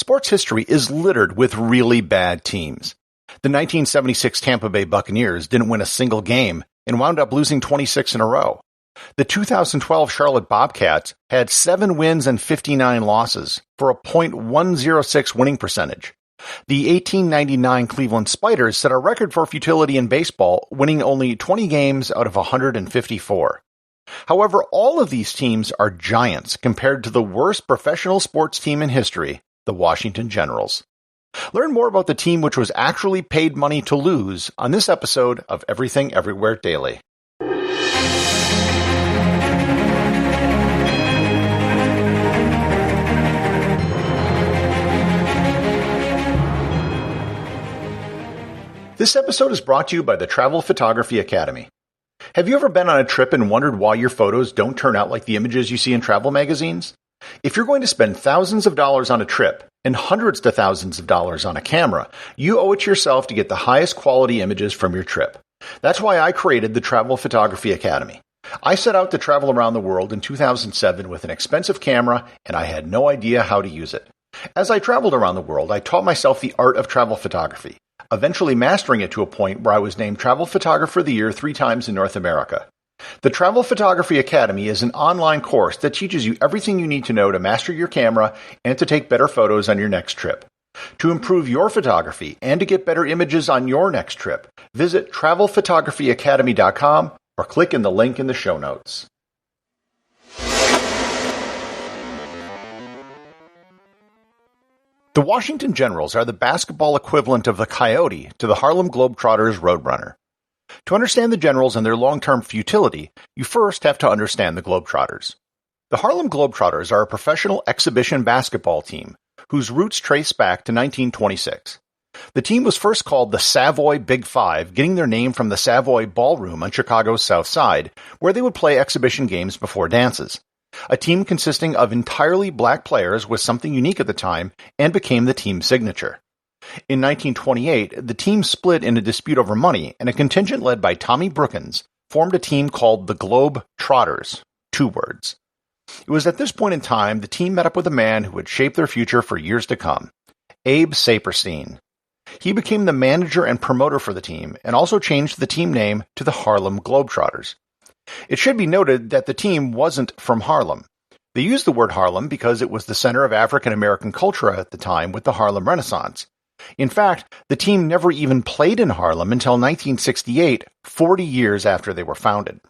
Sports history is littered with really bad teams. The 1976 Tampa Bay Buccaneers didn't win a single game and wound up losing 26 in a row. The 2012 Charlotte Bobcats had 7 wins and 59 losses for a .106 winning percentage. The 1899 Cleveland Spiders set a record for futility in baseball, winning only 20 games out of 154. However, all of these teams are giants compared to the worst professional sports team in history, the Washington Generals. Learn more about the team which was actually paid money to lose on this episode of Everything Everywhere Daily. This episode is brought to you by the Travel Photography Academy. Have you ever been on a trip and wondered why your photos don't turn out like the images you see in travel magazines? If you're going to spend thousands of dollars on a trip and hundreds to thousands of dollars on a camera, you owe it to yourself to get the highest quality images from your trip. That's why I created the Travel Photography Academy. I set out to travel around the world in 2007 with an expensive camera, and I had no idea how to use it. As I traveled around the world, I taught myself the art of travel photography, eventually mastering it to a point where I was named Travel Photographer of the Year 3 times in North America. The Travel Photography Academy is an online course that teaches you everything you need to know to master your camera and to take better photos on your next trip. To improve your photography and to get better images on your next trip, visit travelphotographyacademy.com or click in the link in the show notes. The Washington Generals are the basketball equivalent of the Coyote to the Harlem Globetrotters Roadrunner. To understand the Generals and their long-term futility, you first have to understand the Globetrotters. The Harlem Globetrotters are a professional exhibition basketball team whose roots trace back to 1926. The team was first called the Savoy Big Five, getting their name from the Savoy Ballroom on Chicago's South Side, where they would play exhibition games before dances. A team consisting of entirely black players was something unique at the time and became the team's signature. In 1928, the team split in a dispute over money, and a contingent led by Tommy Brookins formed a team called the Globe Trotters, 2 words. It was at this point in time the team met up with a man who would shape their future for years to come, Abe Saperstein. He became the manager and promoter for the team, and also changed the team name to the Harlem Globetrotters. It should be noted that the team wasn't from Harlem. They used the word Harlem because it was the center of African American culture at the time with the Harlem Renaissance. In fact, the team never even played in Harlem until 1968, 40 years after they were founded.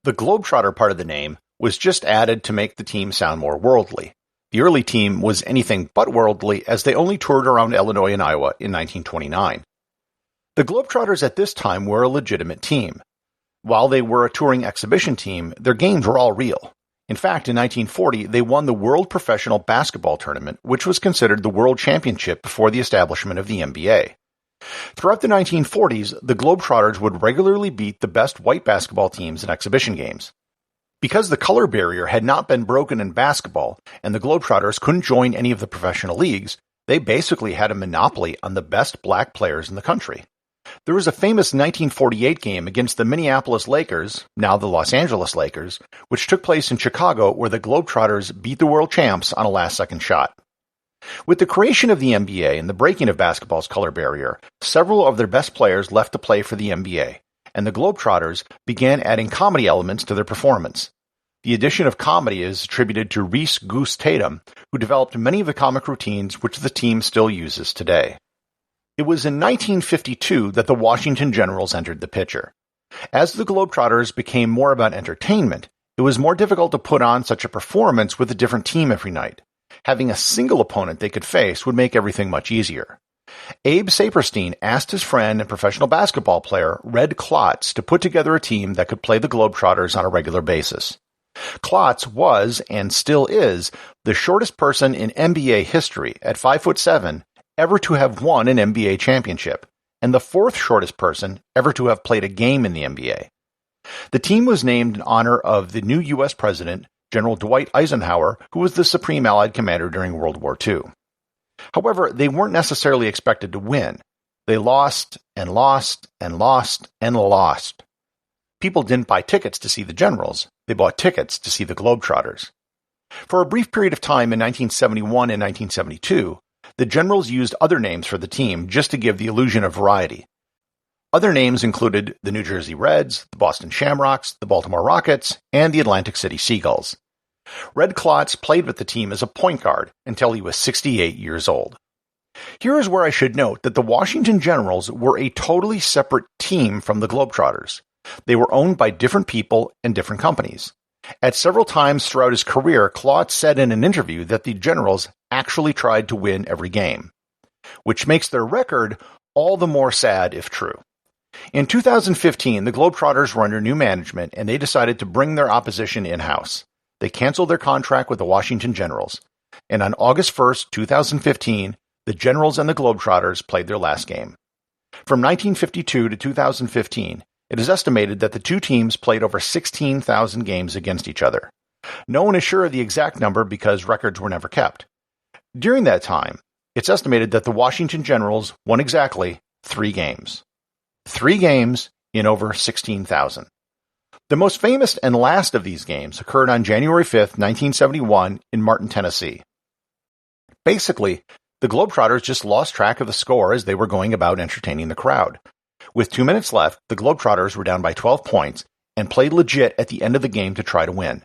The Globetrotter part of the name was just added to make the team sound more worldly. The early team was anything but worldly, as they only toured around Illinois and Iowa in 1929. The Globetrotters at this time were a legitimate team. While they were a touring exhibition team, their games were all real. In fact, in 1940, they won the World Professional Basketball Tournament, which was considered the World Championship before the establishment of the NBA. Throughout the 1940s, the Globetrotters would regularly beat the best white basketball teams in exhibition games. Because the color barrier had not been broken in basketball, and the Globetrotters couldn't join any of the professional leagues, they basically had a monopoly on the best black players in the country. There was a famous 1948 game against the Minneapolis Lakers, now the Los Angeles Lakers, which took place in Chicago, where the Globetrotters beat the world champs on a last-second shot. With the creation of the NBA and the breaking of basketball's color barrier, several of their best players left to play for the NBA, and the Globetrotters began adding comedy elements to their performance. The addition of comedy is attributed to Reese Goose Tatum, who developed many of the comic routines which the team still uses today. It was in 1952 that the Washington Generals entered the picture. As the Globetrotters became more about entertainment, it was more difficult to put on such a performance with a different team every night. Having a single opponent they could face would make everything much easier. Abe Saperstein asked his friend and professional basketball player Red Klotz to put together a team that could play the Globetrotters on a regular basis. Klotz was, and still is, the shortest person in NBA history at 5'7" ever to have won an NBA championship, and the 4th shortest person ever to have played a game in the NBA. The team was named in honor of the new U.S. President, General Dwight Eisenhower, who was the Supreme Allied Commander during World War II. However, they weren't necessarily expected to win. They lost, and lost, and lost, and lost. People didn't buy tickets to see the Generals. They bought tickets to see the Globetrotters. For a brief period of time in 1971 and 1972, The Generals used other names for the team just to give the illusion of variety. Other names included the New Jersey Reds, the Boston Shamrocks, the Baltimore Rockets, and the Atlantic City Seagulls. Red Klotz played with the team as a point guard until he was 68 years old. Here is where I should note that the Washington Generals were a totally separate team from the Globetrotters. They were owned by different people and different companies. At several times throughout his career, Klotz said in an interview that the Generals actually tried to win every game, which makes their record all the more sad if true. In 2015, the Globetrotters were under new management and they decided to bring their opposition in-house. They canceled their contract with the Washington Generals, and on August 1st, 2015, the Generals and the Globetrotters played their last game. From 1952 to 2015, it is estimated that the two teams played over 16,000 games against each other. No one is sure of the exact number because records were never kept. During that time, it's estimated that the Washington Generals won exactly 3 games. 3 games in over 16,000. The most famous and last of these games occurred on January 5th, 1971 in Martin, Tennessee. Basically, the Globetrotters just lost track of the score as they were going about entertaining the crowd. With 2 minutes left, the Globetrotters were down by 12 points and played legit at the end of the game to try to win.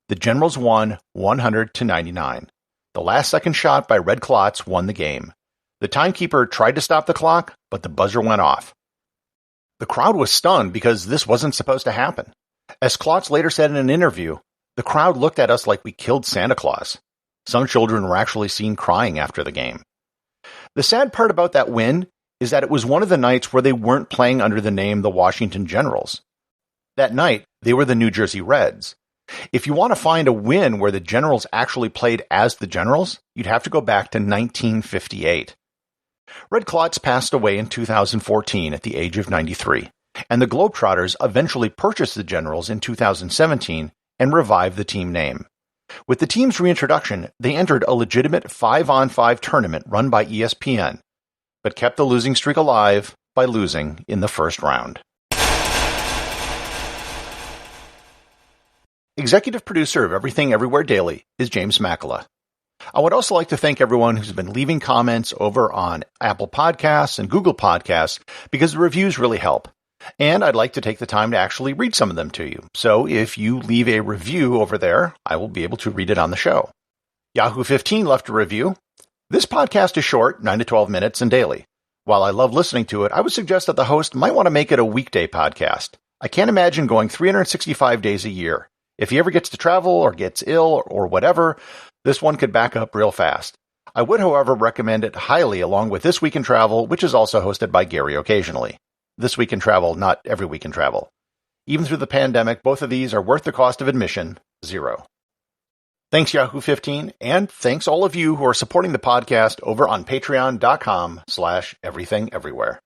The Generals won 100-99. The last-second shot by Red Klotz won the game. The timekeeper tried to stop the clock, but the buzzer went off. The crowd was stunned because this wasn't supposed to happen. As Klotz later said in an interview, the crowd looked at us like we killed Santa Claus. Some children were actually seen crying after the game. The sad part about that win is that it was one of the nights where they weren't playing under the name the Washington Generals. That night, they were the New Jersey Reds. If you want to find a win where the Generals actually played as the Generals, you'd have to go back to 1958. Red Klotz passed away in 2014 at the age of 93, and the Globetrotters eventually purchased the Generals in 2017 and revived the team name. With the team's reintroduction, they entered a legitimate 5-on-5 tournament run by ESPN, but kept the losing streak alive by losing in the first round. Executive producer of Everything Everywhere Daily is James Makala. I would also like to thank everyone who's been leaving comments over on Apple Podcasts and Google Podcasts because the reviews really help. And I'd like to take the time to actually read some of them to you. So if you leave a review over there, I will be able to read it on the show. Yahoo 15 left a review. This podcast is short, 9 to 12 minutes and daily. While I love listening to it, I would suggest that the host might want to make it a weekday podcast. I can't imagine going 365 days a year. If he ever gets to travel or gets ill or whatever, this one could back up real fast. I would, however, recommend it highly along with This Week in Travel, which is also hosted by Gary occasionally. This Week in Travel, not Every Week in Travel. Even through the pandemic, both of these are worth the cost of admission, $0. Thanks, Yahoo 15, and thanks all of you who are supporting the podcast over on patreon.com/everythingeverywhere.